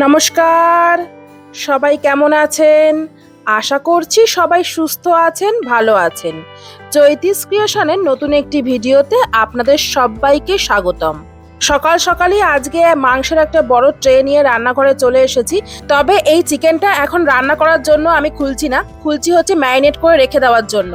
নমস্কার, সবাই কেমন আছেন? আশা করছি সবাই সুস্থ আছেন, ভালো আছেন। জ্যোতিষ ক্রিয়েশনের নতুন একটি ভিডিওতে আপনাদের সবাইকে স্বাগতম। সকাল সকালই আজকে মাংসের একটা বড় ট্রে নিয়ে রান্নাঘরে চলে এসেছি। তবে এই চিকেনটা এখন রান্না করার জন্য আমি খুলছি না, খুলছি হচ্ছে ম্যারিনেট করে রেখে দেওয়ার জন্য।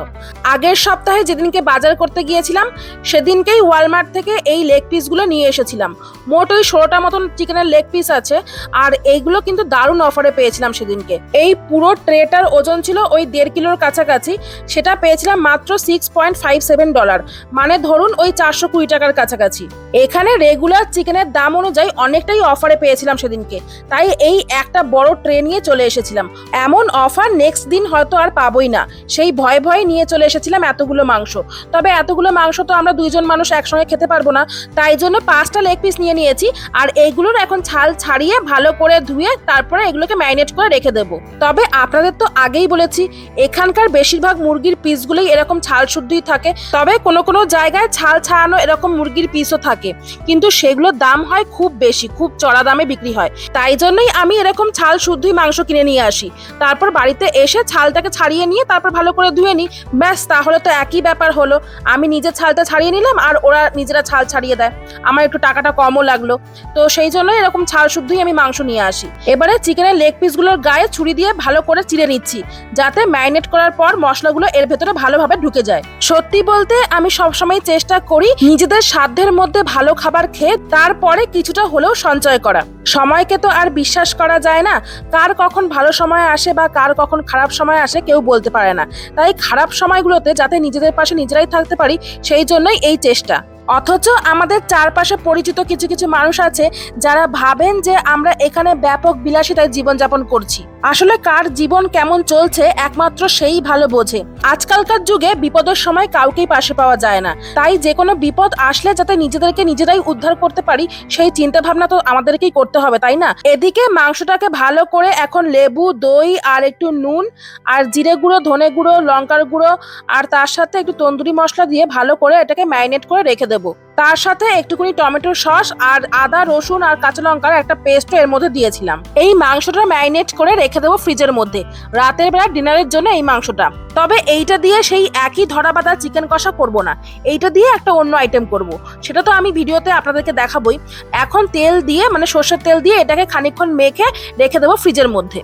আগের সপ্তাহে যেদিনকে বাজার করতে গিয়েছিলাম সেদিনকেই ওয়ালমার্ট থেকে এই লেগ পিসগুলো নিয়ে এসেছিলাম। মোট ওই 16টা মতন চিকেনের লেগ পিস আছে, আর এইগুলো কিন্তু দারুণ অফারে পেয়েছিলাম সেদিনকে। এই পুরো ট্রেটার ওজন ছিল ওই 1.5 কিলোর কাছাকাছি, সেটা পেয়েছিলাম মাত্র $6.57, মানে ধরুন ওই 420 টাকার কাছাকাছি। এখানে রেগুলার চিকেনের দাম অনুযায়ী অনেকটাই অফারে পেয়েছিলাম সেদিনকে, তাই এই একটা বড় ট্রে নিয়ে চলে এসেছিলাম। এমন অফার নেক্সট দিন হয়তো আর পাবোই না, সেই ভয়ে ভয়ে নিয়ে চলে এসেছিলাম এতগুলো মাংস। তবে এতগুলো মাংস তো আমরা দুইজন মানুষ একসঙ্গে খেতে পারবো না, তাই জন্য 5টা লেগ পিস নিয়ে নিয়েছি। আর এইগুলোর এখন ছাল ছাড়িয়ে ভালো করে ধুয়ে তারপরে এগুলোকে ম্যারিনেট করে রেখে দেবো। তবে আপনাদের তো আগেই বলেছি, এখানকার বেশিরভাগ মুরগির পিসগুলোই এরকম ছাল শুদ্ধই থাকে। তবে কোনো কোনো জায়গায় ছাল ছাড়ানো এরকম মুরগির পিসও থাকে, কিন্তু সেগুলোর দাম হয় খুব বেশি, খুব চড়া দামে বিক্রি হয়। তাই জন্যই আমি এরকম ছাল শুদ্ধই মাংস কিনে নিয়ে আসি, তারপর বাড়িতে এসে ছালটাকে ছাড়িয়ে নিয়ে তারপর ভালো করে ধুয়ে নিই। ব্যাস, তাহলে তো একই ব্যাপার হলো। আমি নিজের ছালটা ছাড়িয়ে নিলাম আর ওরা নিজেরা ছাল ছাড়িয়ে দেয়, আমার একটু টাকাটা কমও লাগলো। তো সেই জন্য এরকম ছাল শুদ্ধই আমি মাংস নিয়ে আসি। এবারে চিকেনের লেগ পিসগুলোর গায়ে ছুরি দিয়ে ভালো করে চিড়ে নিচ্ছি, যাতে ম্যারিনেট করার পর মশলাগুলো এর ভেতরে ভালোভাবে ঢুকে যায়। সত্যি বলতে আমি সবসময় চেষ্টা করি নিজেদের সাধ্যের মধ্যে ভালো খাবার খেয়ে তারপরে কিছুটা হলেও সঞ্চয় করা। সময়কে তো আর বিশ্বাস করা যায় না, কার কখন ভালো সময় আসে বা কার কখন খারাপ সময় আসে কেউ বলতে পারে না। তাই খারাপ সময়গুলোতে যাতে নিজেদের পাশে নিজেরাই থাকতে পারি, সেই জন্যই এই চেষ্টা। অথচ আমাদের চারপাশে পরিচিত কিছু কিছু মানুষ আছে যারা ভাবেন যে আমরা এখানে ব্যাপক বিলাসিতায় জীবনযাপন করছি। আসলে কার জীবন কেমন চলছে একমাত্র সেই ভালো বোঝে। আজকালকার যুগে বিপদের সময় কাউকেই পাশে পাওয়া যায় না, তাই যে কোনো বিপদ আসলে যাতে নিজেদেরকে নিজেরাই উদ্ধার করতে পারি সেই চিন্তা ভাবনা তো আমাদেরকেই করতে হবে, তাই না? এদিকে মাংসটাকে ভালো করে এখন লেবু, দই আর একটু নুন আর জিরে গুঁড়ো, ধনে গুঁড়ো, লঙ্কার গুঁড়ো আর তার সাথে একটু তন্দুরি মশলা দিয়ে ভালো করে এটাকে ম্যারিনেট করে রেখে দেবো। তার সাথে একটুখানি টমেটোর সস আর আদা, রসুন আর কাঁচা লঙ্কার একটা পেস্টও এর মধ্যে দিয়েছিলাম। এই মাংসটা ম্যারিনেট করে রেখে দেবো ফ্রিজের মধ্যে, রাতের বেলা ডিনারের জন্য এই মাংসটা। তবে এইটা দিয়ে সেই একই ধরা বাঁধা চিকেন কষা করব না, এইটা দিয়ে একটা অন্য আইটেম করব, সেটা তো আমি ভিডিওতে আপনাদেরকে দেখাবোই। এখন তেল দিয়ে, মানে সর্ষের তেল দিয়ে এটাকে খানিকক্ষণ মেখে রেখে দেবো ফ্রিজের মধ্যে।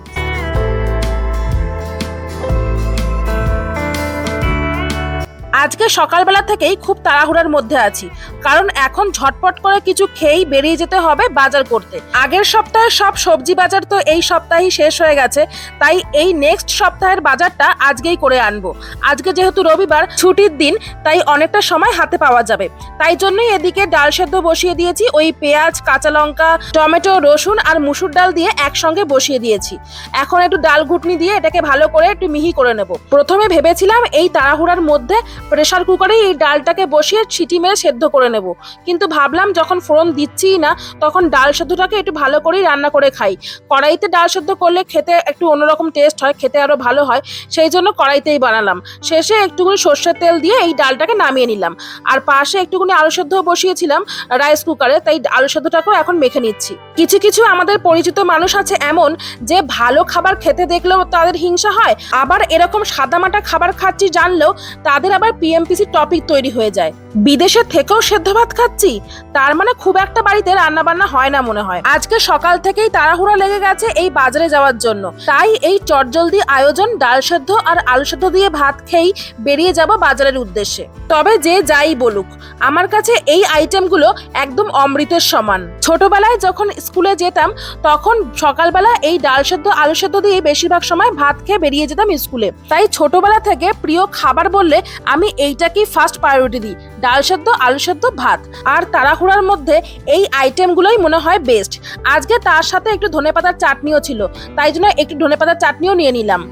আজকে সকালবেলা থেকেই খুব তাড়াহুড়ার মধ্যে আছি, কারণ এখন ঝটপট করে কিছু খেয়েই বেরিয়ে যেতে হবে বাজার করতে। আগের সপ্তাহের সব সবজি বাজার তো এই সপ্তাহেই শেষ হয়ে গেছে, তাই এই নেক্সট সপ্তাহের বাজারটা আজকেই করে আনবো। আজকে যেহেতু রবিবার ছুটির দিন, তাই অনেকটা সময় হাতে পাওয়া যাবে। তাই জন্যই এদিকে ডাল সেদ্ধ বসিয়ে দিয়েছি, ওই পেঁয়াজ, কাঁচা লঙ্কা, টমেটো, রসুন আর মুসুর ডাল দিয়ে একসঙ্গে বসিয়ে দিয়েছি। এখন একটু ডাল ঘুটনি দিয়ে এটাকে ভালো করে একটু মিহি করে নেব। প্রথমে ভেবেছিলাম এই তাড়াহুড়ার মধ্যে প্রেসার কুকারে এই ডালটাকে বসিয়ে সিটি মেরে সেদ্ধ করে নেব, কিন্তু ভাবলাম যখন ফোড়ন দিচ্ছিই না তখন ডাল সেদ্ধটাকে একটু ভালো করেই রান্না করে খাই। কড়াইতে ডাল সেদ্ধ করলে খেতে একটু অন্যরকম টেস্ট হয়, খেতে আরো ভালো হয়, সেই জন্য কড়াইতেই বানালাম। শেষে একটুখানি সর্ষের তেল দিয়ে এই ডালটাকে নামিয়ে নিলাম, আর পাশে একটুখানি আলু সেদ্ধ বসিয়েছিলাম রাইস কুকারে, তাই আলু সেদ্ধটাকেও এখন মেখে নিচ্ছি। কিছু কিছু আমাদের পরিচিত মানুষ আছে এমন, যে ভালো খাবার খেতে দেখলেও তাদের হিংসা হয়, আবার এরকম সাদামাটা খাবার খাচ্ছি জানলেও তাদের আবার পিএমপিসি টপিক তৈরি হয়ে যায়। বিদেশে থেকেও সেদ্ধ ভাত খাচ্ছি, তার মানে খুব একটা বাড়িতে রান্না বান্না হয় না মনে হয়। আজকে সকাল থেকেই তাড়াহুড়া লেগে গেছে এই বাজারে যাওয়ার জন্য, তাই এই চটজলদি আয়োজন ডাল সেদ্ধ আর আলু সেদ্ধ দিয়ে ভাত খেয়েই বেরিয়ে যাব বাজারের উদ্দেশ্যে। তবে যে যাই বলুক, আমার কাছে এই আইটেমগুলো একদম অমৃতের সমান। ছোটবেলায় যখন স্কুলে যেতাম তখন সকালবেলা এই ডাল সেদ্ধ, আলু সেদ্ধ দিয়ে বেশিরভাগ সময় ভাত খেয়ে বেরিয়ে যেতাম স্কুলে। তাই ছোটবেলা থেকে প্রিয় খাবার বললে আমি এইটাকেই ফার্স্ট প্রায়োরিটি দিই, ডাল সেদ্ধ, আলু সেদ্ধ, ভাত। আর তাড়াহুড়ার মধ্যে এই আইটেমগুলোই মনে হয় বেস্ট। আজকে তার সাথে একটু ধনেপাতার চাটনিও ছিল, তাই জন্য একটু ধনেপাতার চাটনিও নিয়ে নিলাম।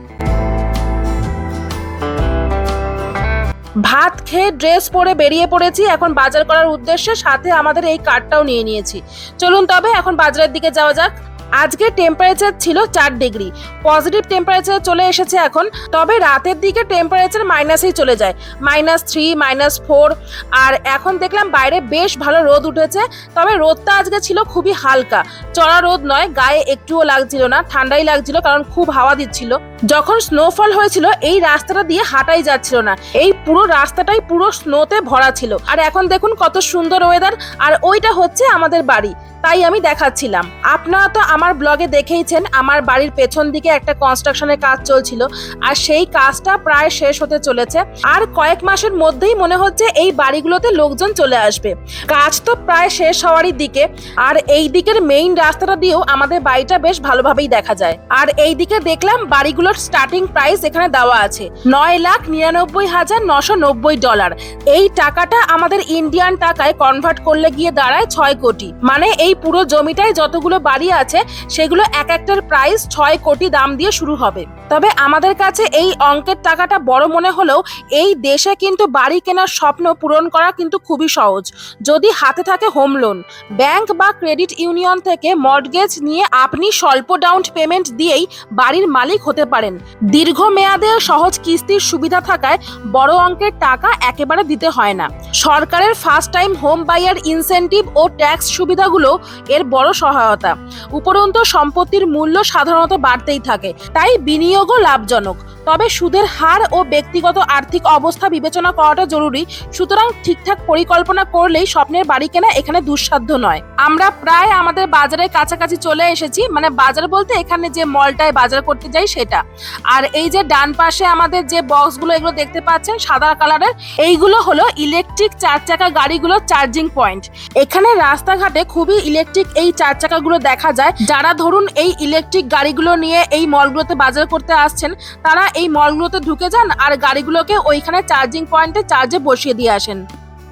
ভাত খেয়ে ড্রেস পরে বেরিয়ে পড়েছি এখন বাজার করার উদ্দেশ্যে, সাথে আমাদের এই কার্ডটাও নিয়ে নিয়েছি। চলুন তবে এখন বাজারের দিকে যাওয়া যাক। আজকে টেম্পারেচার ছিল 4 ডিগ্রি, পজিটিভ টেম্পারেচার চলে এসেছে এখন। তবে রাতের দিকে টেম্পারেচার মাইনাসেই চলে যায়, -3, -4। আর এখন দেখলাম বাইরে বেশ ভালো রোদ উঠেছে, তবে রোদটা আজকে ছিল খুবই হালকা, চড়া রোদ নয়, গায়ে একটুও লাগছিল না, ঠান্ডাই লাগছিল কারণ খুব হাওয়া দিচ্ছিল। যখন স্নোফল হয়েছিল এই রাস্তাটা দিয়ে হাঁটাই যাচ্ছিল না, এই পুরো রাস্তাটাই পুরো স্নোতে ভরা ছিল। আর এখন দেখুন কত সুন্দর ওয়েদার, আর ওইটা হচ্ছে আমাদের বাড়ি, তাই আমি দেখাচ্ছিলাম। আপনারা তো আমার ব্লগে দেখেইছেন আমার বাড়ির পেছন দিকে একটা কনস্ট্রাকশনের কাজ চলছিল, আর সেই কাজটা প্রায় শেষ হতে চলেছে। আর কয়েক মাসের মধ্যেই মনে হচ্ছে এই বাড়িগুলোতে লোকজন চলে আসবে। কাজ তো প্রায় শেষ হওয়ারই দিকে, আর এই দিকের মেইন রাস্তাটা দিয়েও আমাদের বাড়িটা বেশ ভালোভাবেই দেখা যায়। আর এই দিকে দেখলাম বাড়িগুলোর স্টার্টিং প্রাইস এখানে দেওয়া আছে $9,99,990। এই টাকাটা আমাদের ইন্ডিয়ান টাকায় কনভার্ট করলে গিয়ে দাঁড়ায় 6 কোটি। মানে এই পুরো জমিটায় যতগুলো বাড়ি আছে সেগুলো এক একটার প্রাইস 6 কোটি দাম দিয়ে শুরু হবে। তবে আমাদের কাছে এই অঙ্কের টাকাটা বড় মনে হলেও এই দেশে কিন্তু বাড়ি কেনার স্বপ্ন পূরণ করা কিন্তু খুবই সহজ, যদি হাতে থাকে হোম লোন। ব্যাংক বা ক্রেডিট ইউনিয়ন থেকে মর্টগেজ নিয়ে আপনি স্বল্প ডাউন পেমেন্ট দিয়েই বাড়ির মালিক হতে পারেন। দীর্ঘমেয়াদে সহজ কিস্তির সুবিধা থাকায় বড় অঙ্কের টাকা একেবারে দিতে হয় না। সরকারের first time home buyer incentive ও ট্যাক্স সুবিধাগুলো এর বড় সহায়তা। উপরন্তু সম্পত্তির মূল্য সাধারণত বাড়তেই থাকে, তাই বিনিয়োগও লাভজনক। তবে সুদের হার ও ব্যক্তিগত আর্থিক অবস্থা বিবেচনা করাটা জরুরি, সুতরাং ঠিকঠাক পরিকল্পনা করলেই স্বপ্নের বাড়ি কেনা এখানে দুঃসাধ্য নয়। আমরা প্রায় আমাদের বাজারের কাছাকাছি চলে এসেছি, মানে বাজার বলতে এখানে যে মলটায় বাজার করতে যাই সেটা। আর এই যে ডান পাশে আমাদের যে বক্সগুলো এগুলো দেখতে পাচ্ছেন সাদা কালারের, এইগুলো হলো ইলেকট্রিক 4 চাকা গাড়িগুলো চার্জিং পয়েন্ট। এখানে রাস্তাঘাটে খুবই ইলেকট্রিক এই 4 চাকাগুলো দেখা যায়। যারা ধরুন এই ইলেকট্রিক গাড়িগুলো নিয়ে এই মলগুলোতে বাজার করতে আসছেন, তারা এই মলগুলোতে ঢুকে যান আর গাড়িগুলোকে ওইখানে চার্জিং পয়েন্টে চার্জে বসিয়ে দিয়ে আসেন।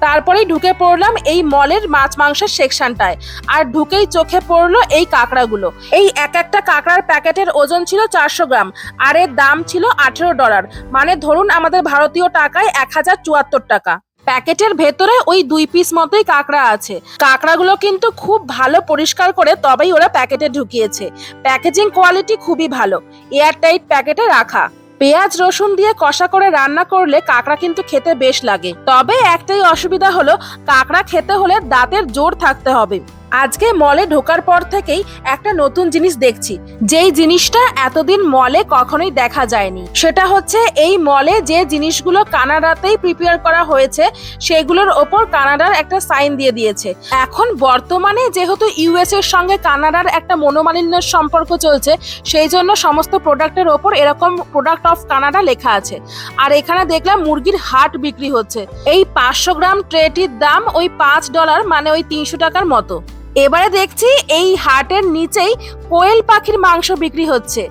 তারপরেই ঢুকে পড়লাম এই মলের মাছ মাংসের সেকশনটায়, আর ঢুকেই চোখে পড়লো এই কাঁকড়াগুলো। এই এক একটা কাঁকড়ার প্যাকেটের ওজন ছিল 400 গ্রাম, আর এর দাম ছিল $18, মানে ধরুন আমাদের ভারতীয় টাকায় 1074 টাকা। প্যাকেটের ভেতরে ওই 2 পিস মতোই কাঁকড়া আছে। কাঁকড়াগুলো কিন্তু খুব ভালো পরিষ্কার করে তবেই ওরা প্যাকেটে ঢুকিয়েছে। প্যাকেজিং কোয়ালিটি খুবই ভালো, এয়ারটাইট প্যাকেটে রাখা। পেঁয়াজ রসুন দিয়ে কষা করে রান্না করলে কাঁকড়া কিন্তু খেতে বেশ লাগে। তবে একটাই অসুবিধা হলো, কাঁকড়া খেতে হলে দাঁতের জোর থাকতে হবে। আজকে মলে ঢোকার পর থেকেই একটা নতুন জিনিস দেখছি, যেই জিনিসটা এতদিন মলে কখনোই দেখা যায়নি। সেটা হচ্ছে এই মলে যে জিনিসগুলো কানাডাতেই প্রিপেয়ার করা হয়েছে সেগুলোর ওপর কানাডার একটা সাইন দিয়ে দিয়েছে। এখন বর্তমানে যেহেতু ইউএস এর সঙ্গে কানাডার একটা মনোমালিন্যের সম্পর্ক চলছে, সেই জন্য সমস্ত প্রোডাক্টের ওপর এরকম প্রোডাক্ট অফ কানাডা লেখা আছে। আর এখানে দেখলাম মুরগির হার্ট বিক্রি হচ্ছে। এই 500 গ্রাম ট্রেটির দাম ওই $5, মানে ওই 300 টাকার মতো। এবারে দেখছি এই হাটের নিচেই কোয়েল পাখির মাংস বিক্রি হচ্ছে।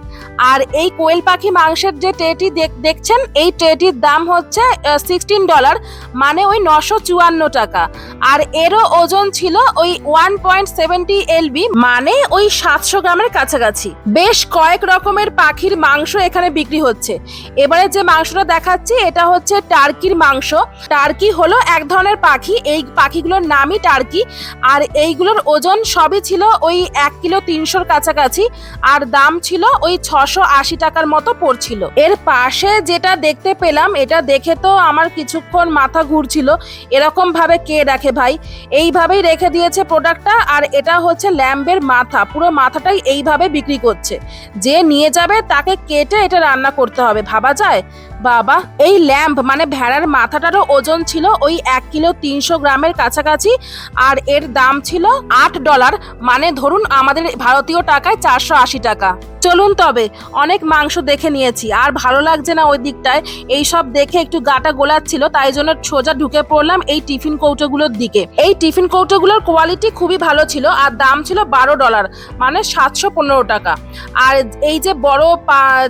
আর এই কোয়েল পাখি মাংসের যে ট্রেটি দেখছেন, এই ট্রেটির দাম হচ্ছে $16, মানে ওই 954 টাকা। আর এরও ওজন ছিল ওই 1.70 LB, মানে ওই 700 গ্রামের কাছাকাছি। বেশ কয়েক রকমের পাখির মাংস এখানে বিক্রি হচ্ছে। এবারে যে মাংসটা দেখাচ্ছি এটা হচ্ছে টার্কির মাংস। টার্কি হলো এক ধরনের পাখি, এই পাখিগুলোর নামই টার্কি। আর এইগুলোর ওজন সবই ছিল ওই 1 কিলো 300 কাছাকাছি, আর দাম ছিল ওই 680 টাকার মতো পড়ছিল। এর পাশে যেটা দেখতে পেলাম, এটা দেখে তো আমার কিছুক্ষণ মাথা ঘুরছিল, এরকম ভাবে কে রাখে ভাই? এইভাবেই রেখে দিয়েছে প্রোডাক্টটা। আর এটা হচ্ছে ল্যাম্বের মাথা, পুরো মাথাটাই এইভাবে বিক্রি করছে। যে নিয়ে যাবে তাকে কেটে এটা রান্না করতে হবে, ভাবা যায়? বাবা, এই ল্যাম্ব মানে ভেড়ার মাথাটারও ওজন ছিল ওই 1 কিলো 300 গ্রামের কাছাকাছি, আর এর দাম ছিল $8, মানে ধরুন আমাদের ভারতীয় টাকায় 480 টাকা। চলুন তবে, অনেক মাংস দেখে নিয়েছি, আর ভালো লাগছে না ওই দিকটায়। এই সব দেখে একটু গাটা গোলাচ্ছিল, তাই জন্য সোজা ঢুকে পড়লাম এই টিফিন কৌটোগুলোর দিকে। এই টিফিন কৌটোগুলোর কোয়ালিটি খুবই ভালো ছিল, আর দাম ছিল $12, মানে 715 টাকা। আর এই যে বড়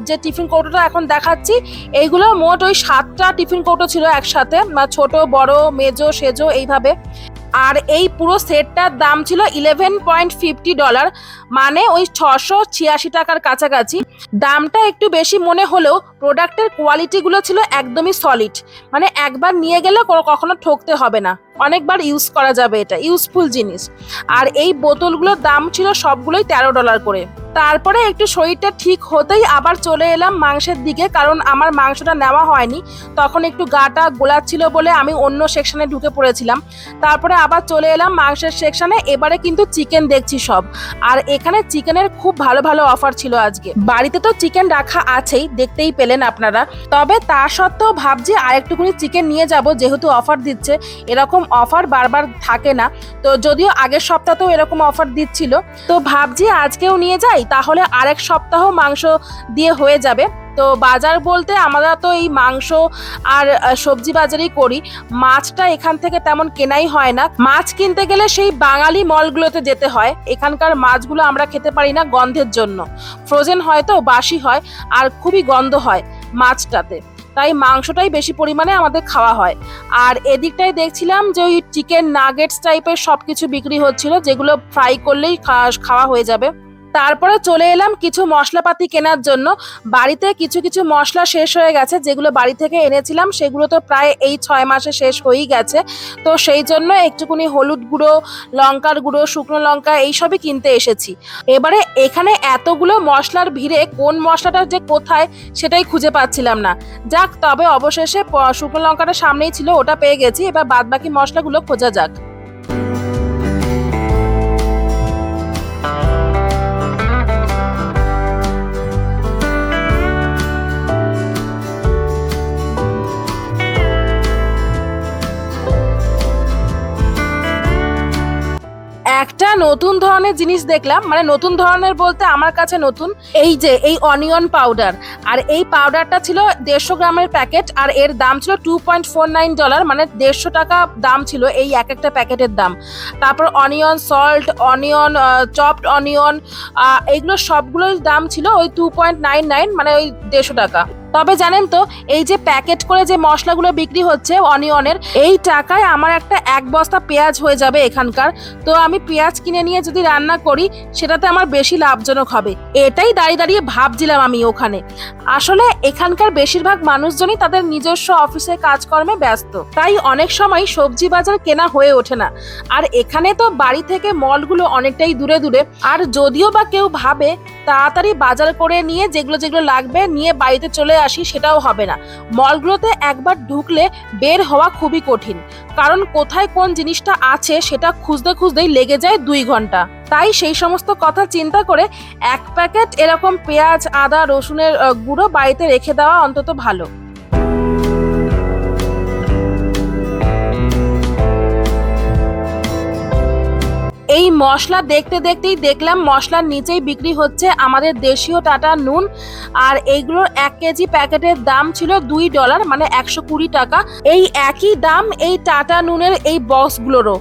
যে টিফিন কৌটোটা এখন দেখাচ্ছি, এইগুলো মোট ওই 7টা টিফিন কৌটো ছিল একসাথে, ছোট বড় মেজো সেজো এইভাবে। আর এই পুরো সেটটার দাম ছিল $11.50, মানে ওই 686 টাকার কাছাকাছি। দামটা একটু বেশি মনে হলেও প্রোডাক্টের কোয়ালিটিগুলো ছিল একদমই সলিড, মানে একবার নিয়ে গেলে কখনো ঠকতে হবে না, অনেকবার ইউজ করা যাবে, এটা ইউজফুল জিনিস। আর এই বোতলগুলোর দাম ছিল সবগুলোই $13 করে। তারপরে একটু শরীরটা ঠিক হতেই আবার চলে এলাম মাংসের দিকে, কারণ আমার মাংসটা নেওয়া হয়নি, তখন একটু গাটা গোলাচ্ছিল বলে আমি অন্য সেকশনে ঢুকে পড়েছিলাম। তারপরে আবার চলে এলাম মাংসের সেকশনে। এবারে কিন্তু চিকেন দেখছি সব, আর এখানে চিকেনের খুব ভালো ভালো অফার ছিল আজকে। বাড়িতে তো চিকেন রাখা আছেই, দেখতেই পেলেন আপনারা, তবে তা সত্ত্বেও ভাবছি আরেকটুকুনি চিকেন নিয়ে যাব, যেহেতু অফার দিচ্ছে। এরকম অফার বারবার থাকে না, তো যদিও আগের সপ্তাহতেও এরকম অফার দিচ্ছিল, তো ভাবছি আজকেও নিয়ে যাই, তাহলে আরেক সপ্তাহ মাংস দিয়ে হয়ে যাবে। তো বাজার বলতে আমরা তো এই মাংস আর সবজি বাজারই করি, মাছটা এখান থেকে তেমন কেনাই হয় না। মাছ কিনতে গেলে সেই বাঙালি মলগুলোতে যেতে হয়, এখানকার মাছগুলো আমরা খেতে পারি না গন্ধের জন্য, ফ্রোজেন হয় তো বাসি হয় আর খুবই গন্ধ হয় মাছটাতে, তাই মাংসটাই বেশি পরিমাণে আমাদের খাওয়া হয়। আর এদিকটাই দেখছিলাম যে ওই চিকেন নাগেটস টাইপের সবকিছু বিক্রি হচ্ছিল, যেগুলো ফ্রাই করলেই খাওয়া হয়ে যাবে। তারপরে চলে এলাম কিছু মশলাপাতি কেনার জন্য। বাড়িতে কিছু কিছু মশলা শেষ হয়ে গেছে, যেগুলো বাড়ি থেকে এনেছিলাম সেগুলো তো প্রায় এই 6 মাসে শেষ হয়েই গেছে, তো সেই জন্য একটুকুনি হলুদ গুঁড়ো, লঙ্কার গুঁড়ো, শুকনো লঙ্কা এইসবই কিনতে এসেছি। এবারে এখানে এতগুলো মশলার ভিড়ে কোন মশলাটা যে কোথায় সেটাই খুঁজে পাচ্ছিলাম না। যাক, তবে অবশেষে শুকনো লঙ্কাটা সামনেই ছিল, ওটা পেয়ে গেছি, এবার বাদবাকি মশলাগুলো খোঁজা যাক। একটা নতুন ধরনের জিনিস দেখলাম, মানে নতুন ধরনের বলতে আমার কাছে নতুন, এই যে এই অনিয়ন পাউডার। আর এই পাউডারটা ছিল 150 গ্রামের প্যাকেট, আর এর দাম ছিল $2.49, মানে 150 টাকা দাম ছিল এই এক একটা প্যাকেটের দাম। তারপর onion salt, onion chopped onion, এইগুলো সবগুলোর দাম ছিল ওই 2.99, মানে ওই 150 টাকা। তবে জানেন তো, এই যে প্যাকেট করে যে মশলাগুলো বিক্রি হচ্ছে অনিয়নের, এই টাকায় আমার এক বস্তা পেঁয়াজ হয়ে যাবে এখানকার। তো আমি পেঁয়াজ কিনে নিয়ে যদি রান্না করি সেটাতে আমার বেশি লাভজনক হবে, এটাই দাঁড়িয়ে দাঁড়িয়ে ভাবছিলাম আমি ওখানে। আসলে এখানকার বেশিরভাগ মানুষজনই তাদের নিজস্ব অফিসে কাজকর্মে ব্যস্ত, তাই অনেক সময় সবজি বাজার কেনা হয়ে ওঠে না। আর এখানে তো বাড়ি থেকে মলগুলো অনেকটাই দূরে দূরে, আর যদিও বা কেউ ভাবে তাড়াতাড়ি বাজার করে নিয়ে যেগুলো যেগুলো লাগবে নিয়ে বাড়িতে চলে আসি, সেটাও হবে না। মলগুলোতে একবার ঢুকলে বের হওয়া খুবই কঠিন, কারণ কোথায় কোন জিনিসটা আছে সেটা খুঁজতে খুঁজতেই লেগে যায় 2 ঘন্টা। তাই সেই সমস্ত কথা চিন্তা করে এক প্যাকেট এরকম পেঁয়াজ, আদা, রসুনের গুঁড়ো বাড়িতে রেখে দেওয়া অন্তত ভালো। এই মশলা দেখতে দেখতেই দেখলাম মশলার নিচেই বিক্রি হচ্ছে আমাদের দেশীয় টাটা নুন, আর এইগুলোর 1 কেজি প্যাকেটের দাম ছিল $2, মানে 120 টাকা। এই একই দাম এই টাটা নুনের এই বক্সগুলোরও,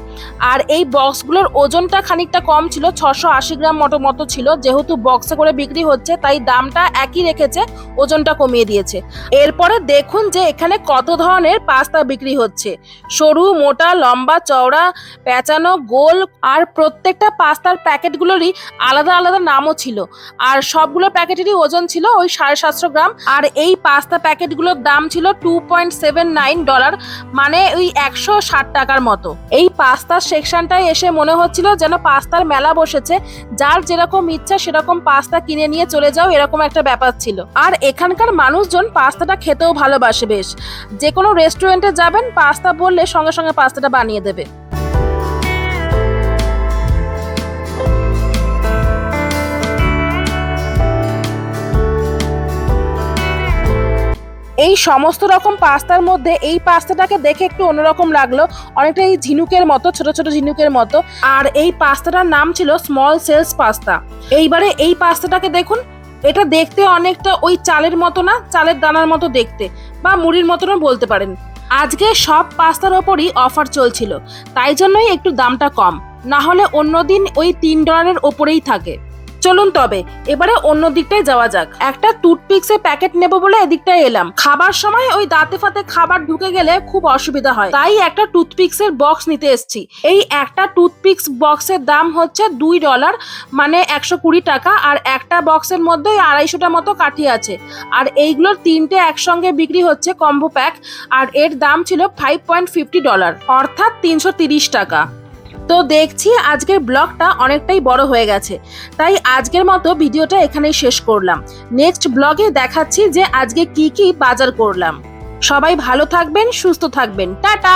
আর এই বক্সগুলোর ওজনটা খানিকটা কম ছিল, 680 গ্রাম মতো ছিল। যেহেতু বক্সে করে বিক্রি হচ্ছে তাই দামটা একই রেখেছে, ওজনটা কমিয়ে দিয়েছে। এরপরে দেখুন যে এখানে কত ধরনের পাস্তা বিক্রি হচ্ছে, সরু, মোটা, লম্বা, চওড়া, পেঁচানো, গোল, আর প্রত্যেকটা পাস্তার প্যাকেটগুলোরই আলাদা আলাদা নামও ছিল, আর সবগুলো প্যাকেটেরই ওজন ছিল ওই 750 গ্রাম। আর এই পাস্তা প্যাকেটগুলোর দাম ছিল $2.79, মানে ওই 160 টাকার মতো। এই পাস্তার সেকশনটায় এসে মনে হচ্ছিল যেন পাস্তার মেলা বসেছে, যার যেরকম ইচ্ছা সেরকম পাস্তা কিনে নিয়ে চলে যাও, এরকম একটা ব্যাপার ছিল। আর এখানকার মানুষজন পাস্তাটা খেতেও ভালোবাসে বেশ, যে কোনো রেস্টুরেন্টে যাবেন পাস্তা বললে সঙ্গে সঙ্গে পাস্তাটা বানিয়ে দেবে। এই সমস্ত রকম পাস্তার মধ্যে এই পাস্তাটাকে দেখে একটু অন্যরকম লাগলো, অনেকটা এই ঝিনুকের মতো, ছোট ছোট ঝিনুকের মতো। আর এই পাস্তাটার নাম ছিল স্মল সেলস পাস্তা। এইবারে এই পাস্তাটাকে দেখুন, এটা দেখতে অনেকটা ওই চালের মতো না, চালের দানার মতো দেখতে, বা মুড়ির মতনও বলতে পারেন। আজকে সব পাস্তার ওপরই অফার চলছিল, তাই জন্যই একটু দামটা কম, না হলে অন্যদিন ওই $3 ওপরেই থাকে। চলুন তবে এবারে অন্য দিকটায় যাওয়া যাক। একটা টুথপিক্সের প্যাকেট নেব বলে এদিকটায় এলাম। খাবার সময় ওই দাঁতে ফাতে খাবার ঢুকে গেলে খুব অসুবিধা হয়, তাই একটা টুথপিক্সের বক্স নিতে এসেছি। এই একটা টুথপিক্স বক্সের দাম হচ্ছে $2, মানে 120 টাকা। আর একটা বক্সের মধ্যে 250টা মতো কাঠি আছে। আর এইগুলোর 3টে একসঙ্গে বিক্রি হচ্ছে কম্বো প্যাক, আর এর দাম ছিল $5.50, অর্থাৎ 330 টাকা। তো দেখছি আজকের ব্লগটা অনেকটাই বড় হয়ে গেছে, তাই আজকের মতো ভিডিওটা এখানেই শেষ করলাম। নেক্সট ব্লগে দেখাচ্ছি যে আজকে কি কি বাজার করলাম। সবাই ভালো থাকবেন, সুস্থ থাকবেন, টাটা।